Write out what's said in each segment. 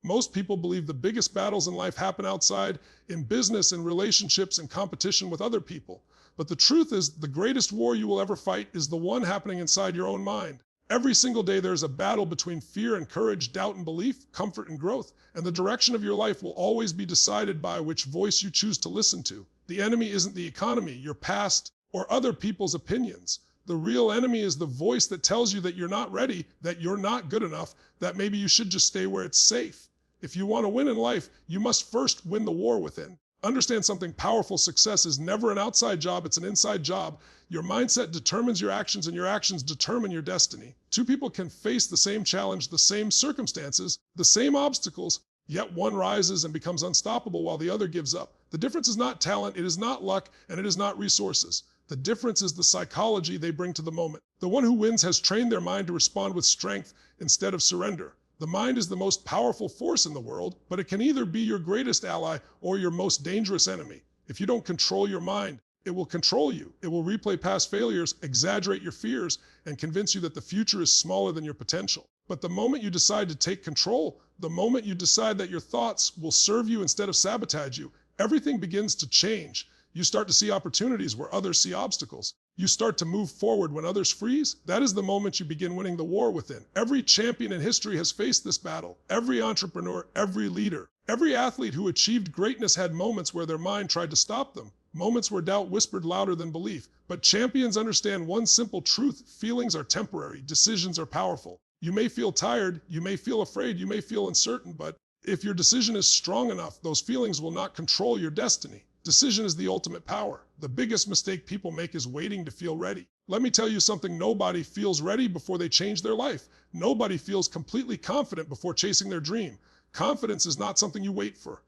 Most people believe the biggest battles in life happen outside, in business, in relationships, in competition with other people. But the truth is, the greatest war you will ever fight is the one happening inside your own mind. Every single day there is a battle between fear and courage, doubt and belief, comfort and growth, and the direction of your life will always be decided by which voice you choose to listen to. The enemy isn't the economy, your past, or other people's opinions. The real enemy is the voice that tells you that you're not ready, that you're not good enough, that maybe you should just stay where it's safe. If you want to win in life, you must first win the war within. Understand something powerful. Success is never an outside job, it's an inside job. Your mindset determines your actions, and your actions determine your destiny. Two people can face the same challenge, the same circumstances, the same obstacles, yet one rises and becomes unstoppable while the other gives up. The difference is not talent, it is not luck, and it is not resources. The difference is the psychology they bring to the moment. The one who wins has trained their mind to respond with strength instead of surrender. The mind is the most powerful force in the world, but it can either be your greatest ally or your most dangerous enemy. If you don't control your mind, it will control you. It will replay past failures, exaggerate your fears, and convince you that the future is smaller than your potential. But the moment you decide to take control, the moment you decide that your thoughts will serve you instead of sabotage you, everything begins to change. You start to see opportunities where others see obstacles. You start to move forward when others freeze. That is the moment you begin winning the war within. Every champion in history has faced this battle. Every entrepreneur, every leader, every athlete who achieved greatness had moments where their mind tried to stop them, moments where doubt whispered louder than belief. But champions understand one simple truth: feelings are temporary, decisions are powerful. You may feel tired, you may feel afraid, you may feel uncertain, but if your decision is strong enough, those feelings will not control your destiny. Decision is the ultimate power. The biggest mistake people make is waiting to feel ready. Let me tell you something: nobody feels ready before they change their life. Nobody feels completely confident before chasing their dream. Confidence is not something you wait for.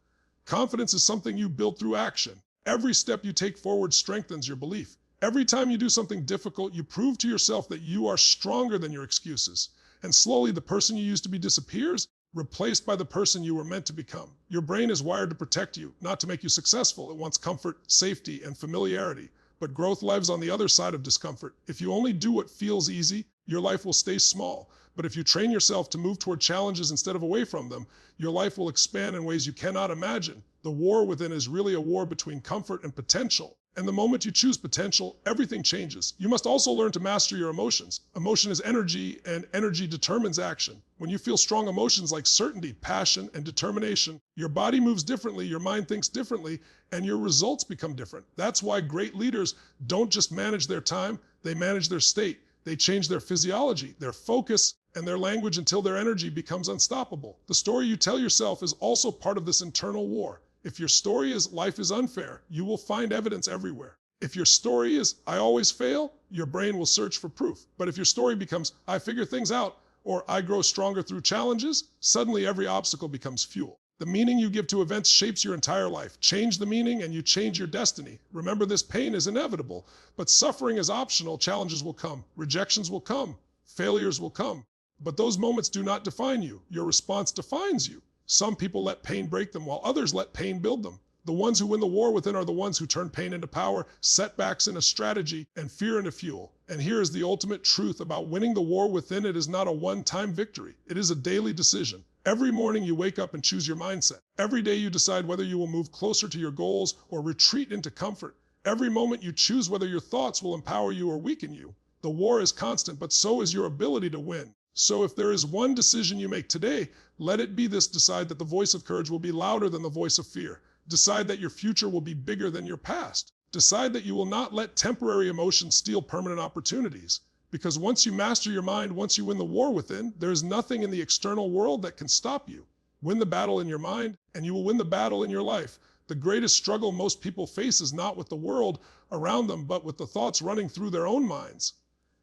Confidence is something you build through action. Every step you take forward strengthens your belief. Every time you do something difficult, you prove to yourself that you are stronger than your excuses. And slowly, the person you used to be disappears, replaced by the person you were meant to become. Your brain is wired to protect you, not to make you successful. It wants comfort, safety, and familiarity. But growth lives on the other side of discomfort. If you only do what feels easy, your life will stay small. But if you train yourself to move toward challenges instead of away from them, your life will expand in ways you cannot imagine. The war within is really a war between comfort and potential. And the moment you choose potential, everything changes. You must also learn to master your emotions. Emotion is energy, and energy determines action. When you feel strong emotions like certainty, passion, and determination, your body moves differently, your mind thinks differently, and your results become different. That's why great leaders don't just manage their time, they manage their state. They change their physiology, their focus, and their language until their energy becomes unstoppable. The story you tell yourself is also part of this internal war. If your story is life is unfair, you will find evidence everywhere. If your story is I always fail, your brain will search for proof. But if your story becomes I figure things out, or I grow stronger through challenges, suddenly every obstacle becomes fuel. The meaning you give to events shapes your entire life. Change the meaning and you change your destiny. Remember, this pain is inevitable, but suffering is optional. Challenges will come, rejections will come, failures will come. But those moments do not define you. Your response defines you. Some people let pain break them, while others let pain build them. The ones who win the war within are the ones who turn pain into power, setbacks into strategy, and fear into fuel. And here is the ultimate truth about winning the war within: it is not a one-time victory. It is a daily decision. Every morning you wake up and choose your mindset. Every day you decide whether you will move closer to your goals or retreat into comfort. Every moment you choose whether your thoughts will empower you or weaken you. The war is constant, but so is your ability to win. So if there is one decision you make today, let it be this: decide that the voice of courage will be louder than the voice of fear. Decide that your future will be bigger than your past. Decide that you will not let temporary emotions steal permanent opportunities. Because once you master your mind, once you win the war within, there is nothing in the external world that can stop you. Win the battle in your mind, and you will win the battle in your life. The greatest struggle most people face is not with the world around them, but with the thoughts running through their own minds.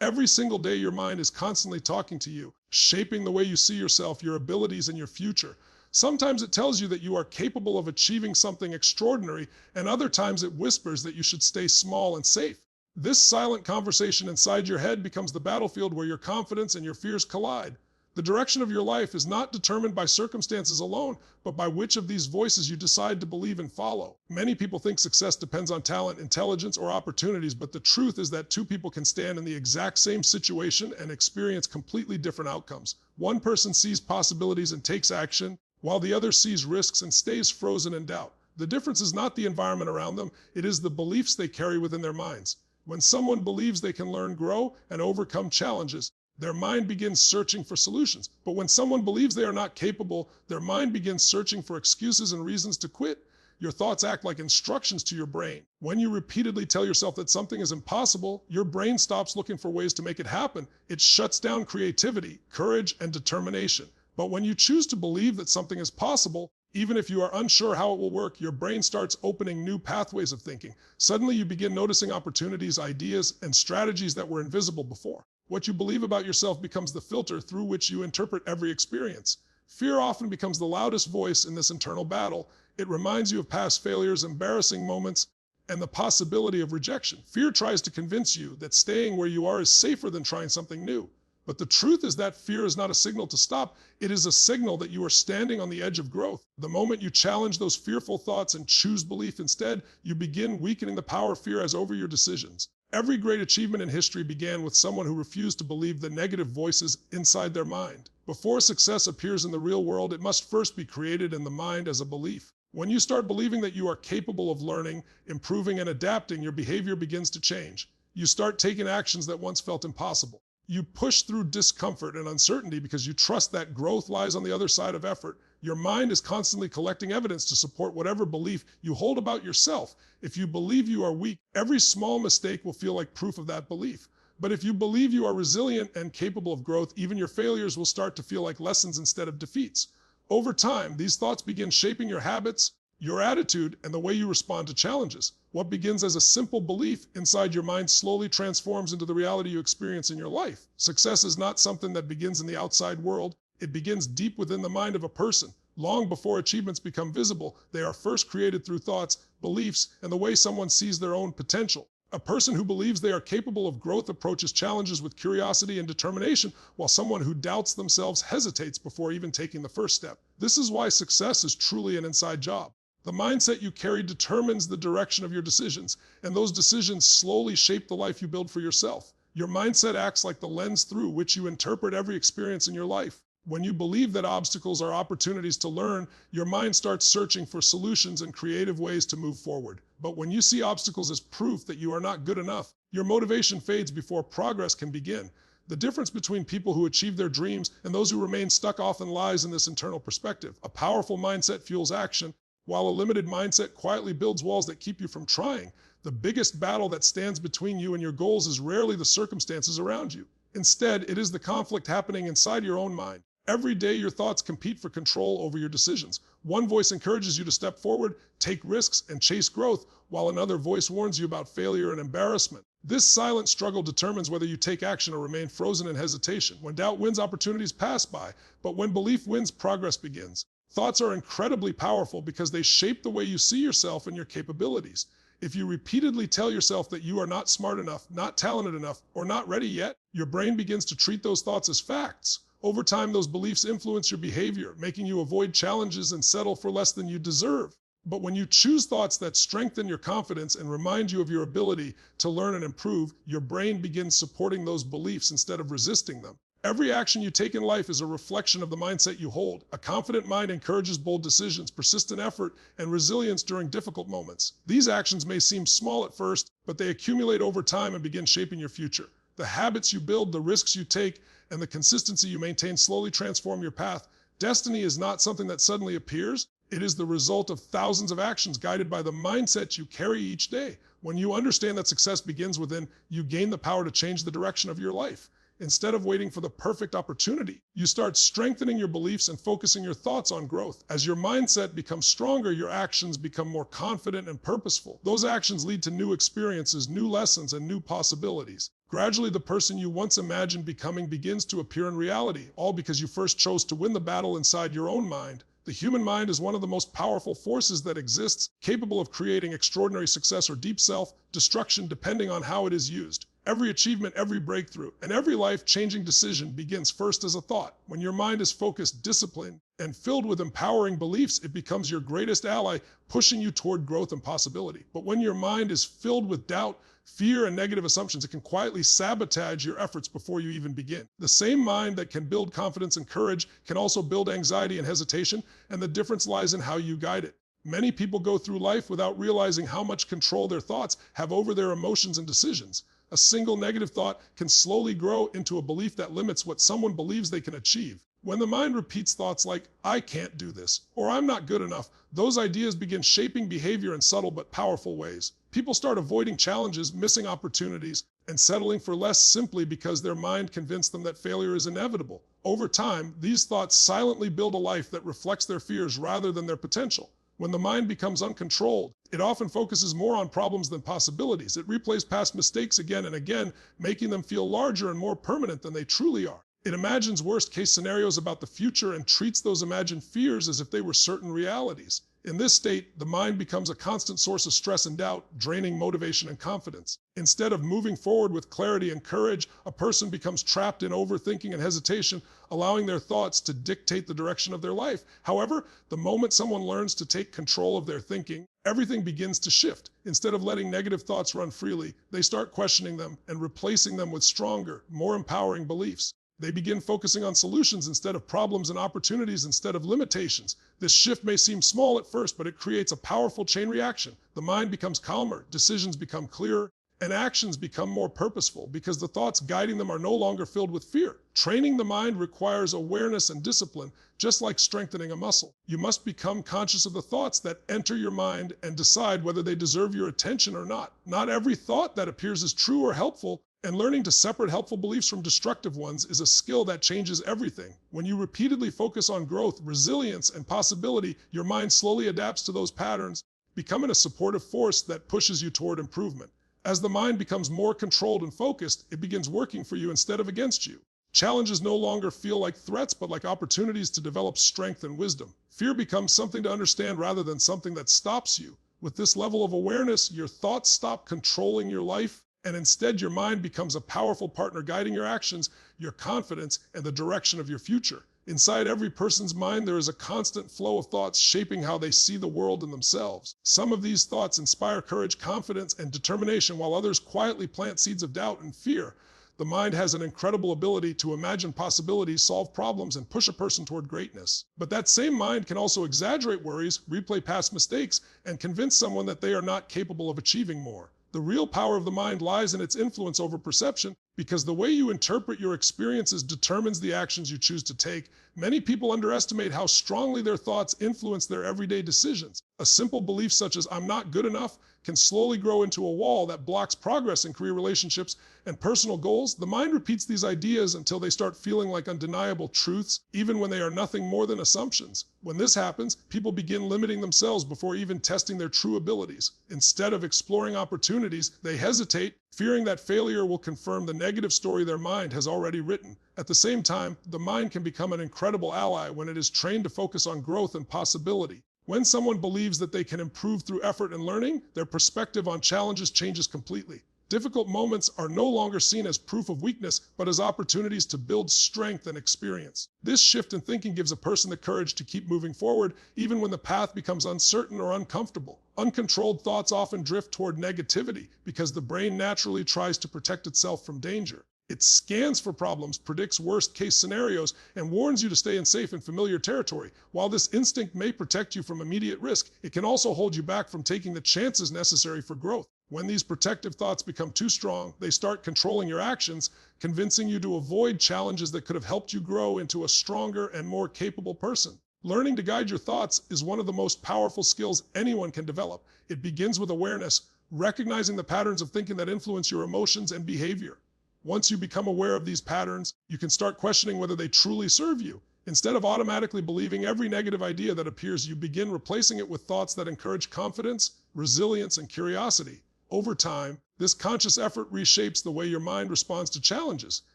Every single day, your mind is constantly talking to you, shaping the way you see yourself, your abilities, and your future. Sometimes it tells you that you are capable of achieving something extraordinary, and other times it whispers that you should stay small and safe. This silent conversation inside your head becomes the battlefield where your confidence and your fears collide. The direction of your life is not determined by circumstances alone, but by which of these voices you decide to believe and follow. Many people think success depends on talent, intelligence, or opportunities, but the truth is that two people can stand in the exact same situation and experience completely different outcomes. One person sees possibilities and takes action. while the other sees risks and stays frozen in doubt. The difference is not the environment around them, it is the beliefs they carry within their minds. When someone believes they can learn, grow, and overcome challenges, their mind begins searching for solutions. But when someone believes they are not capable, their mind begins searching for excuses and reasons to quit. Your thoughts act like instructions to your brain. When you repeatedly tell yourself that something is impossible, your brain stops looking for ways to make it happen. It shuts down creativity, courage, and determination. But when you choose to believe that something is possible, even if you are unsure how it will work, your brain starts opening new pathways of thinking. Suddenly you begin noticing opportunities, ideas, and strategies that were invisible before. What you believe about yourself becomes the filter through which you interpret every experience. Fear often becomes the loudest voice in this internal battle. It reminds you of past failures, embarrassing moments, and the possibility of rejection. Fear tries to convince you that staying where you are is safer than trying something new. But the truth is that fear is not a signal to stop. It is a signal that you are standing on the edge of growth. The moment you challenge those fearful thoughts and choose belief instead, you begin weakening the power fear has over your decisions. Every great achievement in history began with someone who refused to believe the negative voices inside their mind. Before success appears in the real world, it must first be created in the mind as a belief. When you start believing that you are capable of learning, improving, and adapting, your behavior begins to change. You start taking actions that once felt impossible. You push through discomfort and uncertainty because you trust that growth lies on the other side of effort. Your mind is constantly collecting evidence to support whatever belief you hold about yourself. If you believe you are weak, every small mistake will feel like proof of that belief. But if you believe you are resilient and capable of growth, even your failures will start to feel like lessons instead of defeats. Over time, these thoughts begin shaping your habits, your attitude, and the way you respond to challenges. What begins as a simple belief inside your mind slowly transforms into the reality you experience in your life. Success is not something that begins in the outside world. It begins deep within the mind of a person. Long before achievements become visible, they are first created through thoughts, beliefs, and the way someone sees their own potential. A person who believes they are capable of growth approaches challenges with curiosity and determination, while someone who doubts themselves hesitates before even taking the first step. This is why success is truly an inside job. The mindset you carry determines the direction of your decisions, and those decisions slowly shape the life you build for yourself. Your mindset acts like the lens through which you interpret every experience in your life. When you believe that obstacles are opportunities to learn, your mind starts searching for solutions and creative ways to move forward. But when you see obstacles as proof that you are not good enough, your motivation fades before progress can begin. The difference between people who achieve their dreams and those who remain stuck often lies in this internal perspective. A powerful mindset fuels action, while a limited mindset quietly builds walls that keep you from trying. The biggest battle that stands between you and your goals is rarely the circumstances around you. Instead, it is the conflict happening inside your own mind. Every day, your thoughts compete for control over your decisions. One voice encourages you to step forward, take risks, and chase growth, while another voice warns you about failure and embarrassment. This silent struggle determines whether you take action or remain frozen in hesitation. When doubt wins, opportunities pass by, but when belief wins, progress begins. Thoughts are incredibly powerful because they shape the way you see yourself and your capabilities. If you repeatedly tell yourself that you are not smart enough, not talented enough, or not ready yet, your brain begins to treat those thoughts as facts. Over time, those beliefs influence your behavior, making you avoid challenges and settle for less than you deserve. But when you choose thoughts that strengthen your confidence and remind you of your ability to learn and improve, your brain begins supporting those beliefs instead of resisting them. Every action you take in life is a reflection of the mindset you hold. A confident mind encourages bold decisions, persistent effort, and resilience during difficult moments. These actions may seem small at first, but they accumulate over time and begin shaping your future. The habits you build, the risks you take, and the consistency you maintain slowly transform your path. Destiny is not something that suddenly appears. It is the result of thousands of actions guided by the mindset you carry each day. When you understand that success begins within, you gain the power to change the direction of your life. Instead of waiting for the perfect opportunity, you start strengthening your beliefs and focusing your thoughts on growth. As your mindset becomes stronger, your actions become more confident and purposeful. Those actions lead to new experiences, new lessons, and new possibilities. Gradually, the person you once imagined becoming begins to appear in reality, all because you first chose to win the battle inside your own mind. The human mind is one of the most powerful forces that exists, capable of creating extraordinary success or deep self-destruction depending on how it is used. Every achievement, every breakthrough, and every life-changing decision begins first as a thought. When your mind is focused, disciplined, And filled with empowering beliefs, it becomes your greatest ally, pushing you toward growth and possibility. But when your mind is filled with doubt, fear, and negative assumptions, it can quietly sabotage your efforts before you even begin. The same mind that can build confidence and courage can also build anxiety and hesitation, and the difference lies in how you guide it. Many people go through life without realizing how much control their thoughts have over their emotions and decisions. A single negative thought can slowly grow into a belief that limits what someone believes they can achieve. When the mind repeats thoughts like, I can't do this, or I'm not good enough, those ideas begin shaping behavior in subtle but powerful ways. People start avoiding challenges, missing opportunities, and settling for less simply because their mind convinced them that failure is inevitable. Over time, these thoughts silently build a life that reflects their fears rather than their potential. When the mind becomes uncontrolled, it often focuses more on problems than possibilities. It replays past mistakes again and again, making them feel larger and more permanent than they truly are. It imagines worst-case scenarios about the future and treats those imagined fears as if they were certain realities. In this state, the mind becomes a constant source of stress and doubt, draining motivation and confidence. Instead of moving forward with clarity and courage, a person becomes trapped in overthinking and hesitation, allowing their thoughts to dictate the direction of their life. However, the moment someone learns to take control of their thinking, everything begins to shift. Instead of letting negative thoughts run freely, they start questioning them and replacing them with stronger, more empowering beliefs. They begin focusing on solutions instead of problems and opportunities instead of limitations. This shift may seem small at first, but it creates a powerful chain reaction. The mind becomes calmer, decisions become clearer, and actions become more purposeful because the thoughts guiding them are no longer filled with fear. Training the mind requires awareness and discipline, just like strengthening a muscle. You must become conscious of the thoughts that enter your mind and decide whether they deserve your attention or not. Not every thought that appears as true or helpful, and learning to separate helpful beliefs from destructive ones is a skill that changes everything. When you repeatedly focus on growth, resilience, and possibility, your mind slowly adapts to those patterns, becoming a supportive force that pushes you toward improvement. As the mind becomes more controlled and focused, it begins working for you instead of against you. Challenges no longer feel like threats, but like opportunities to develop strength and wisdom. Fear becomes something to understand rather than something that stops you. With this level of awareness, your thoughts stop controlling your life, and instead your mind becomes a powerful partner guiding your actions, your confidence, and the direction of your future. Inside every person's mind, there is a constant flow of thoughts shaping how they see the world and themselves. Some of these thoughts inspire courage, confidence, and determination, while others quietly plant seeds of doubt and fear. The mind has an incredible ability to imagine possibilities, solve problems, and push a person toward greatness. But that same mind can also exaggerate worries, replay past mistakes, and convince someone that they are not capable of achieving more. The real power of the mind lies in its influence over perception, because the way you interpret your experiences determines the actions you choose to take. Many people underestimate how strongly their thoughts influence their everyday decisions. A simple belief such as "I'm not good enough" can slowly grow into a wall that blocks progress in career, relationships, and personal goals. The mind repeats these ideas until they start feeling like undeniable truths, even when they are nothing more than assumptions. When this happens, people begin limiting themselves before even testing their true abilities. Instead of exploring opportunities, they hesitate, fearing that failure will confirm the negative story their mind has already written. At the same time, the mind can become an incredible ally when it is trained to focus on growth and possibility. When someone believes that they can improve through effort and learning, their perspective on challenges changes completely. Difficult moments are no longer seen as proof of weakness, but as opportunities to build strength and experience. This shift in thinking gives a person the courage to keep moving forward, even when the path becomes uncertain or uncomfortable. Uncontrolled thoughts often drift toward negativity because the brain naturally tries to protect itself from danger. It scans for problems, predicts worst-case scenarios, and warns you to stay in safe and familiar territory. While this instinct may protect you from immediate risk, it can also hold you back from taking the chances necessary for growth. When these protective thoughts become too strong, they start controlling your actions, convincing you to avoid challenges that could have helped you grow into a stronger and more capable person. Learning to guide your thoughts is one of the most powerful skills anyone can develop. It begins with awareness, recognizing the patterns of thinking that influence your emotions and behavior. Once you become aware of these patterns, you can start questioning whether they truly serve you. Instead of automatically believing every negative idea that appears, you begin replacing it with thoughts that encourage confidence, resilience, and curiosity. Over time, this conscious effort reshapes the way your mind responds to challenges.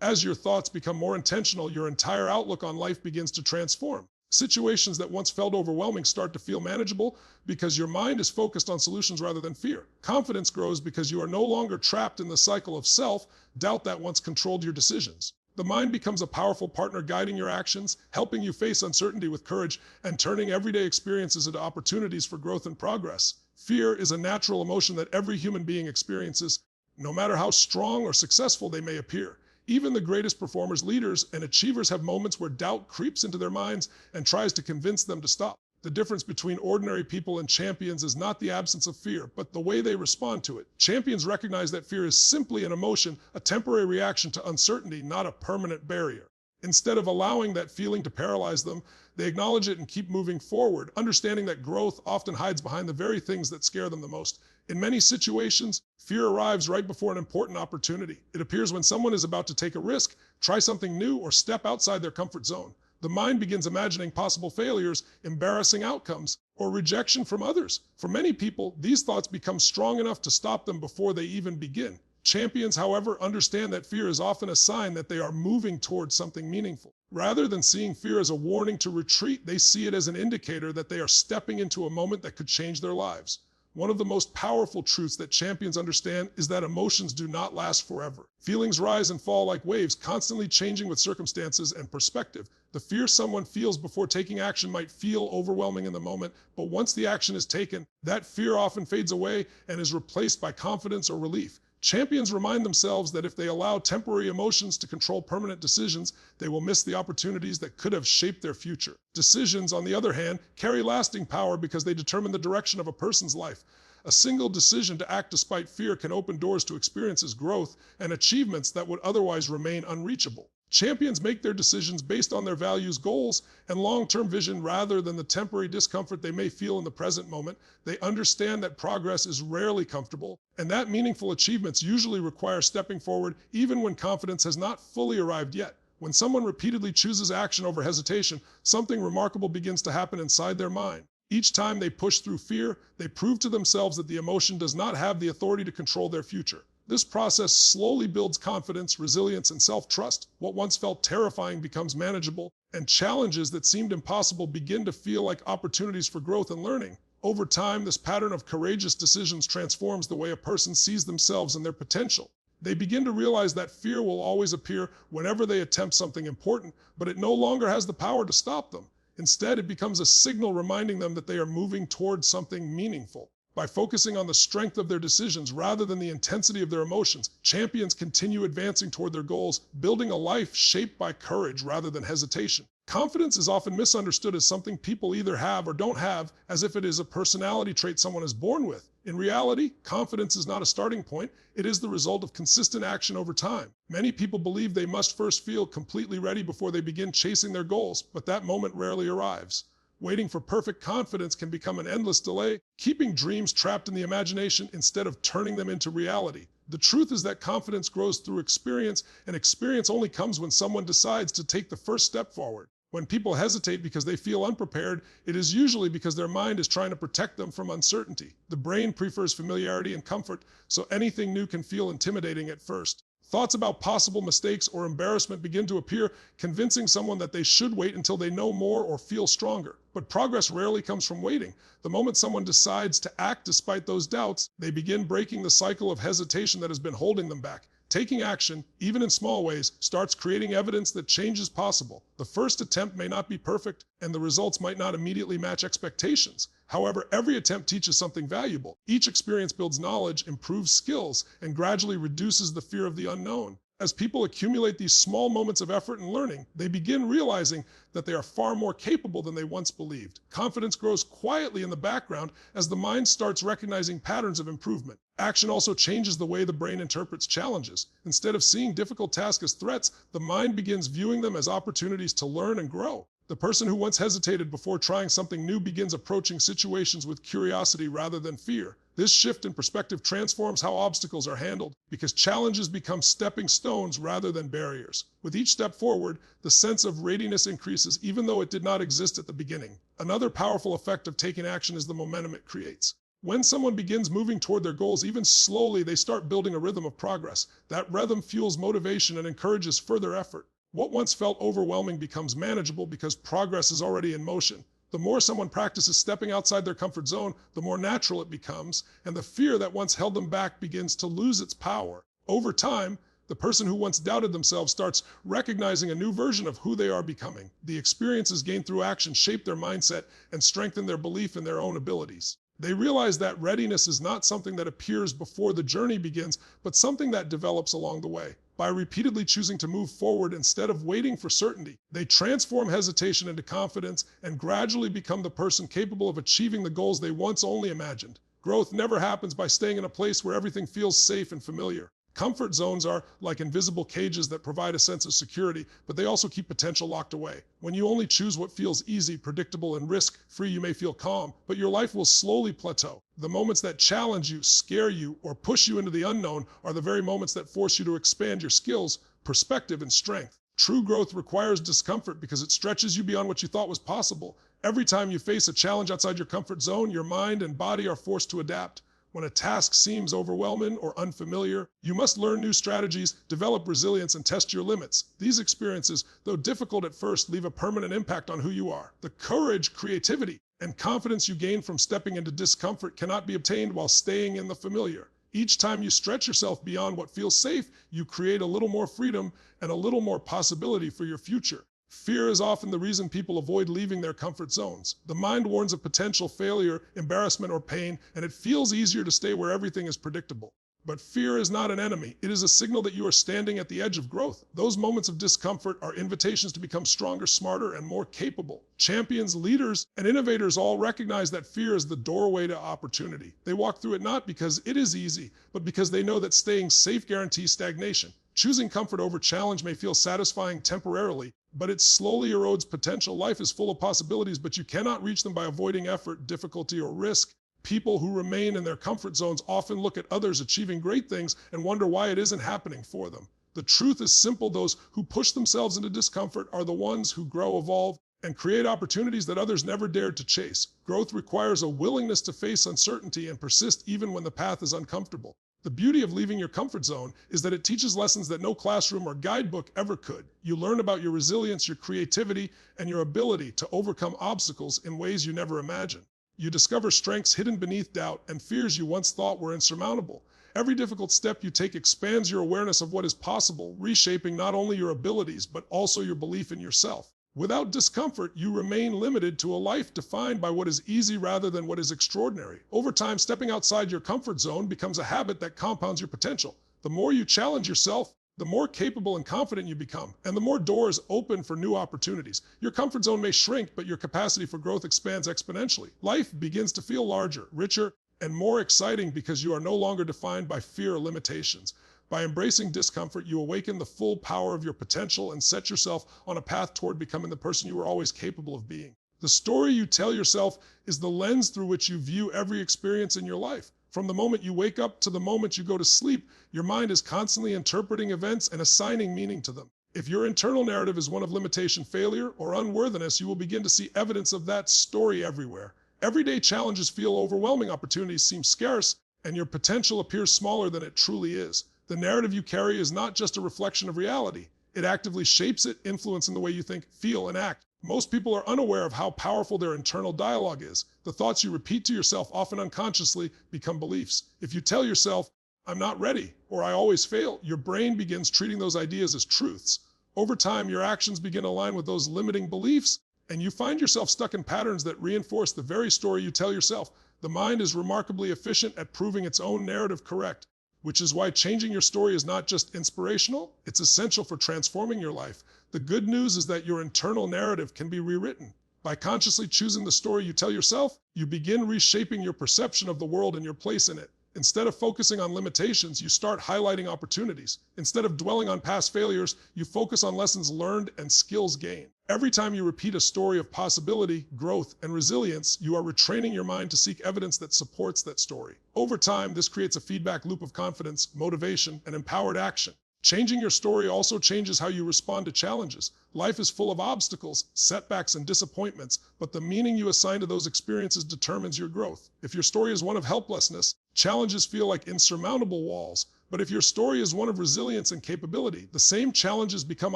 As your thoughts become more intentional, your entire outlook on life begins to transform. Situations that once felt overwhelming start to feel manageable because your mind is focused on solutions rather than fear. Confidence grows because you are no longer trapped in the cycle of self-doubt that once controlled your decisions. The mind becomes a powerful partner guiding your actions, helping you face uncertainty with courage, and turning everyday experiences into opportunities for growth and progress. Fear is a natural emotion that every human being experiences, no matter how strong or successful they may appear. Even the greatest performers, leaders, and achievers have moments where doubt creeps into their minds and tries to convince them to stop. The difference between ordinary people and champions is not the absence of fear, but the way they respond to it. Champions recognize that fear is simply an emotion, a temporary reaction to uncertainty, not a permanent barrier. Instead of allowing that feeling to paralyze them, they acknowledge it and keep moving forward, understanding that growth often hides behind the very things that scare them the most. In many situations, fear arrives right before an important opportunity. It appears when someone is about to take a risk, try something new, or step outside their comfort zone. The mind begins imagining possible failures, embarrassing outcomes, or rejection from others. For many people, these thoughts become strong enough to stop them before they even begin. Champions, however, understand that fear is often a sign that they are moving towards something meaningful. Rather than seeing fear as a warning to retreat, they see it as an indicator that they are stepping into a moment that could change their lives. One of the most powerful truths that champions understand is that emotions do not last forever. Feelings rise and fall like waves, constantly changing with circumstances and perspective. The fear someone feels before taking action might feel overwhelming in the moment, but once the action is taken, that fear often fades away and is replaced by confidence or relief. Champions remind themselves that if they allow temporary emotions to control permanent decisions, they will miss the opportunities that could have shaped their future. Decisions, on the other hand, carry lasting power because they determine the direction of a person's life. A single decision to act despite fear can open doors to experiences, growth, and achievements that would otherwise remain unreachable. Champions make their decisions based on their values, goals, and long-term vision rather than the temporary discomfort they may feel in the present moment. They understand that progress is rarely comfortable, and that meaningful achievements usually require stepping forward even when confidence has not fully arrived yet. When someone repeatedly chooses action over hesitation, something remarkable begins to happen inside their mind. Each time they push through fear, they prove to themselves that the emotion does not have the authority to control their future. This process slowly builds confidence, resilience, and self-trust. What once felt terrifying becomes manageable, and challenges that seemed impossible begin to feel like opportunities for growth and learning. Over time, this pattern of courageous decisions transforms the way a person sees themselves and their potential. They begin to realize that fear will always appear whenever they attempt something important, but it no longer has the power to stop them. Instead, it becomes a signal reminding them that they are moving towards something meaningful. By focusing on the strength of their decisions rather than the intensity of their emotions, champions continue advancing toward their goals, building a life shaped by courage rather than hesitation. Confidence is often misunderstood as something people either have or don't have, as if it is a personality trait someone is born with. In reality, confidence is not a starting point, it is the result of consistent action over time. Many people believe they must first feel completely ready before they begin chasing their goals, but that moment rarely arrives. Waiting for perfect confidence can become an endless delay, keeping dreams trapped in the imagination instead of turning them into reality. The truth is that confidence grows through experience, and experience only comes when someone decides to take the first step forward. When people hesitate because they feel unprepared, it is usually because their mind is trying to protect them from uncertainty. The brain prefers familiarity and comfort, so anything new can feel intimidating at first. Thoughts about possible mistakes or embarrassment begin to appear, convincing someone that they should wait until they know more or feel stronger. But progress rarely comes from waiting. The moment someone decides to act despite those doubts, they begin breaking the cycle of hesitation that has been holding them back. Taking action, even in small ways, starts creating evidence that change is possible. The first attempt may not be perfect, and the results might not immediately match expectations. However, every attempt teaches something valuable. Each experience builds knowledge, improves skills, and gradually reduces the fear of the unknown. As people accumulate these small moments of effort and learning, they begin realizing that they are far more capable than they once believed. Confidence grows quietly in the background as the mind starts recognizing patterns of improvement. Action also changes the way the brain interprets challenges. Instead of seeing difficult tasks as threats, the mind begins viewing them as opportunities to learn and grow. The person who once hesitated before trying something new begins approaching situations with curiosity rather than fear. This shift in perspective transforms how obstacles are handled because challenges become stepping stones rather than barriers. With each step forward, the sense of readiness increases even though it did not exist at the beginning. Another powerful effect of taking action is the momentum it creates. When someone begins moving toward their goals, even slowly, they start building a rhythm of progress. That rhythm fuels motivation and encourages further effort. What once felt overwhelming becomes manageable because progress is already in motion. The more someone practices stepping outside their comfort zone, the more natural it becomes, and the fear that once held them back begins to lose its power. Over time, The person who once doubted themselves starts recognizing a new version of who they are becoming. The experiences gained through action shape their mindset and strengthen their belief in their own abilities. They realize that readiness is not something that appears before the journey begins, but something that develops along the way. By repeatedly choosing to move forward instead of waiting for certainty, they transform hesitation into confidence and gradually become the person capable of achieving the goals they once only imagined. Growth never happens by staying in a place where everything feels safe and familiar. Comfort zones are like invisible cages that provide a sense of security, but they also keep potential locked away. When you only choose what feels easy, predictable, and risk-free, you may feel calm, but your life will slowly plateau. The moments that challenge you, scare you, or push you into the unknown are the very moments that force you to expand your skills, perspective, and strength. True growth requires discomfort because it stretches you beyond what you thought was possible. Every time you face a challenge outside your comfort zone, your mind and body are forced to adapt. When a task seems overwhelming or unfamiliar, you must learn new strategies, develop resilience, and test your limits. These experiences, though difficult at first, leave a permanent impact on who you are. The courage, creativity, and confidence you gain from stepping into discomfort cannot be obtained while staying in the familiar. Each time you stretch yourself beyond what feels safe, you create a little more freedom and a little more possibility for your future. Fear is often the reason people avoid leaving their comfort zones. The mind warns of potential failure, embarrassment, or pain, and it feels easier to stay where everything is predictable. But fear is not an enemy. It is a signal that you are standing at the edge of growth. Those moments of discomfort are invitations to become stronger, smarter, and more capable. Champions, leaders, and innovators all recognize that fear is the doorway to opportunity. They walk through it not because it is easy, but because they know that staying safe guarantees stagnation. Choosing comfort over challenge may feel satisfying temporarily, but it slowly erodes potential. Life is full of possibilities, but you cannot reach them by avoiding effort, difficulty, or risk. People who remain in their comfort zones often look at others achieving great things and wonder why it isn't happening for them. The truth is simple. Those who push themselves into discomfort are the ones who grow, evolve, and create opportunities that others never dared to chase. Growth requires a willingness to face uncertainty and persist even when the path is uncomfortable. The beauty of leaving your comfort zone is that it teaches lessons that no classroom or guidebook ever could. You learn about your resilience, your creativity, and your ability to overcome obstacles in ways you never imagined. You discover strengths hidden beneath doubt and fears you once thought were insurmountable. Every difficult step you take expands your awareness of what is possible, reshaping not only your abilities, but also your belief in yourself. Without discomfort, you remain limited to a life defined by what is easy rather than what is extraordinary. Over time, stepping outside your comfort zone becomes a habit that compounds your potential. The more you challenge yourself, the more capable and confident you become, and the more doors open for new opportunities. Your comfort zone may shrink, but your capacity for growth expands exponentially. Life begins to feel larger, richer, and more exciting because you are no longer defined by fear or limitations. By embracing discomfort, you awaken the full power of your potential and set yourself on a path toward becoming the person you were always capable of being. The story you tell yourself is the lens through which you view every experience in your life. From the moment you wake up to the moment you go to sleep, your mind is constantly interpreting events and assigning meaning to them. If your internal narrative is one of limitation, failure, or unworthiness, you will begin to see evidence of that story everywhere. Everyday challenges feel overwhelming, opportunities seem scarce, and your potential appears smaller than it truly is. The narrative you carry is not just a reflection of reality. It actively shapes it, influencing the way you think, feel, and act. Most people are unaware of how powerful their internal dialogue is. The thoughts you repeat to yourself, often unconsciously, become beliefs. If you tell yourself, "I'm not ready," or "I always fail," your brain begins treating those ideas as truths. Over time, your actions begin to align with those limiting beliefs, and you find yourself stuck in patterns that reinforce the very story you tell yourself. The mind is remarkably efficient at proving its own narrative correct, which is why changing your story is not just inspirational, it's essential for transforming your life. The good news is that your internal narrative can be rewritten. By consciously choosing the story you tell yourself, you begin reshaping your perception of the world and your place in it. Instead of focusing on limitations, you start highlighting opportunities. Instead of dwelling on past failures, you focus on lessons learned and skills gained. Every time you repeat a story of possibility, growth, and resilience, you are retraining your mind to seek evidence that supports that story. Over time, this creates a feedback loop of confidence, motivation, and empowered action. Changing your story also changes how you respond to challenges. Life is full of obstacles, setbacks, and disappointments, but the meaning you assign to those experiences determines your growth. If your story is one of helplessness, challenges feel like insurmountable walls. But if your story is one of resilience and capability, the same challenges become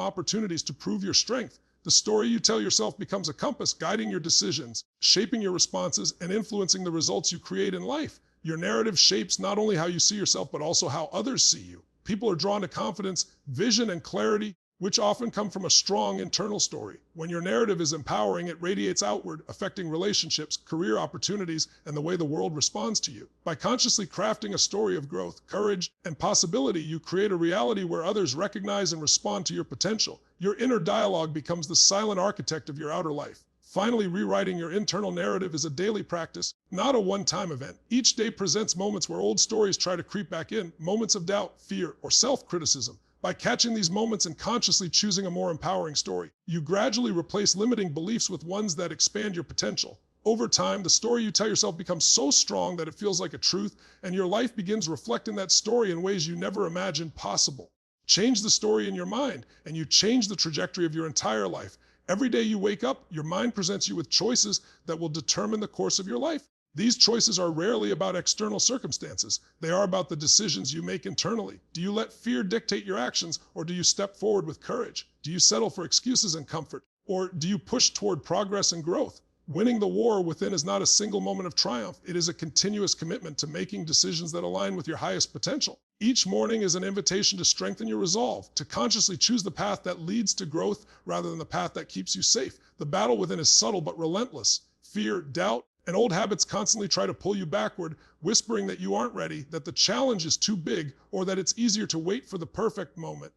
opportunities to prove your strength. The story you tell yourself becomes a compass guiding your decisions, shaping your responses, and influencing the results you create in life. Your narrative shapes not only how you see yourself, but also how others see you. People are drawn to confidence, vision, and clarity, which often come from a strong internal story. When your narrative is empowering, it radiates outward, affecting relationships, career opportunities, and the way the world responds to you. By consciously crafting a story of growth, courage, and possibility, you create a reality where others recognize and respond to your potential. Your inner dialogue becomes the silent architect of your outer life. Finally, rewriting your internal narrative is a daily practice, not a one-time event. Each day presents moments where old stories try to creep back in, moments of doubt, fear, or self-criticism. By catching these moments and consciously choosing a more empowering story, you gradually replace limiting beliefs with ones that expand your potential. Over time, the story you tell yourself becomes so strong that it feels like a truth, and your life begins reflecting that story in ways you never imagined possible. Change the story in your mind, and you change the trajectory of your entire life. Every day you wake up, your mind presents you with choices that will determine the course of your life. These choices are rarely about external circumstances. They are about the decisions you make internally. Do you let fear dictate your actions, or do you step forward with courage? Do you settle for excuses and comfort, or do you push toward progress and growth? Winning the war within is not a single moment of triumph. It is a continuous commitment to making decisions that align with your highest potential. Each morning is an invitation to strengthen your resolve, to consciously choose the path that leads to growth rather than the path that keeps you safe. The battle within is subtle but relentless. Fear, doubt, and old habits constantly try to pull you backward, whispering that you aren't ready, that the challenge is too big, or that it's easier to wait for the perfect moment.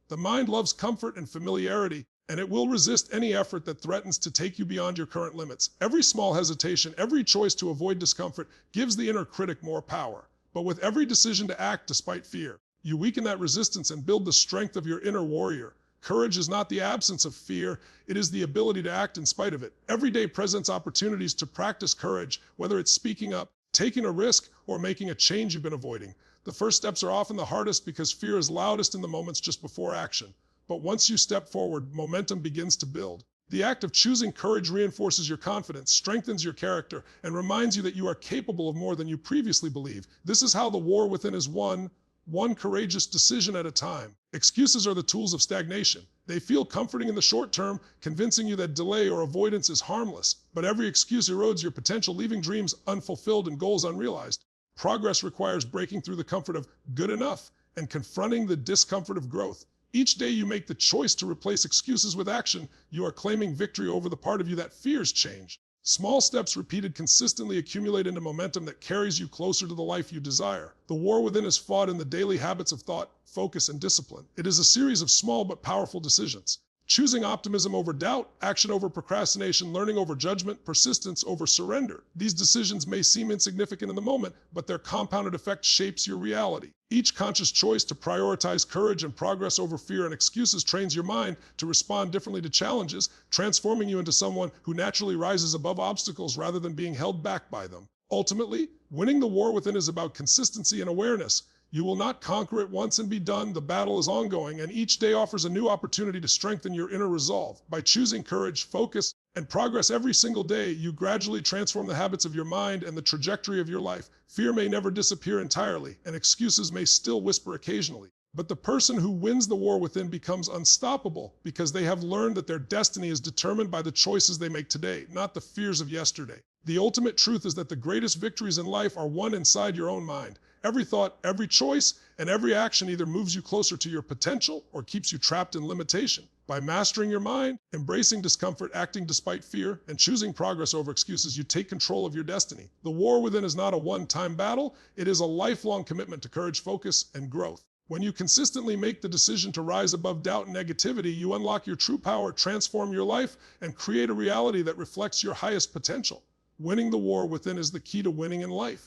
The mind loves comfort and familiarity, and it will resist any effort that threatens to take you beyond your current limits. Every small hesitation, every choice to avoid discomfort gives the inner critic more power. But with every decision to act despite fear, you weaken that resistance and build the strength of your inner warrior. Courage is not the absence of fear, it is the ability to act in spite of it. Every day presents opportunities to practice courage, whether it's speaking up, taking a risk, or making a change you've been avoiding. The first steps are often the hardest because fear is loudest in the moments just before action. But once you step forward, momentum begins to build. The act of choosing courage reinforces your confidence, strengthens your character, and reminds you that you are capable of more than you previously believed. This is how the war within is won, one courageous decision at a time. Excuses are the tools of stagnation. They feel comforting in the short term, convincing you that delay or avoidance is harmless. But every excuse erodes your potential, leaving dreams unfulfilled and goals unrealized. Progress requires breaking through the comfort of good enough and confronting the discomfort of growth. Each day you make the choice to replace excuses with action, you are claiming victory over the part of you that fears change. Small steps repeated consistently accumulate into momentum that carries you closer to the life you desire. The war within is fought in the daily habits of thought, focus, and discipline. It is a series of small but powerful decisions. Choosing optimism over doubt, action over procrastination, learning over judgment, persistence over surrender. These decisions may seem insignificant in the moment, but their compounded effect shapes your reality. Each conscious choice to prioritize courage and progress over fear and excuses trains your mind to respond differently to challenges, transforming you into someone who naturally rises above obstacles rather than being held back by them. Ultimately, winning the war within is about consistency and awareness. You will not conquer it once and be done. The battle is ongoing, and each day offers a new opportunity to strengthen your inner resolve. By choosing courage, focus, and progress every single day, you gradually transform the habits of your mind and the trajectory of your life. Fear may never disappear entirely, and excuses may still whisper occasionally. But the person who wins the war within becomes unstoppable because they have learned that their destiny is determined by the choices they make today, not the fears of yesterday. The ultimate truth is that the greatest victories in life are won inside your own mind. Every thought, every choice, and every action either moves you closer to your potential or keeps you trapped in limitation. By mastering your mind, embracing discomfort, acting despite fear, and choosing progress over excuses, you take control of your destiny. The war within is not a one-time battle. It is a lifelong commitment to courage, focus, and growth. When you consistently make the decision to rise above doubt and negativity, you unlock your true power, transform your life, and create a reality that reflects your highest potential. Winning the war within is the key to winning in life.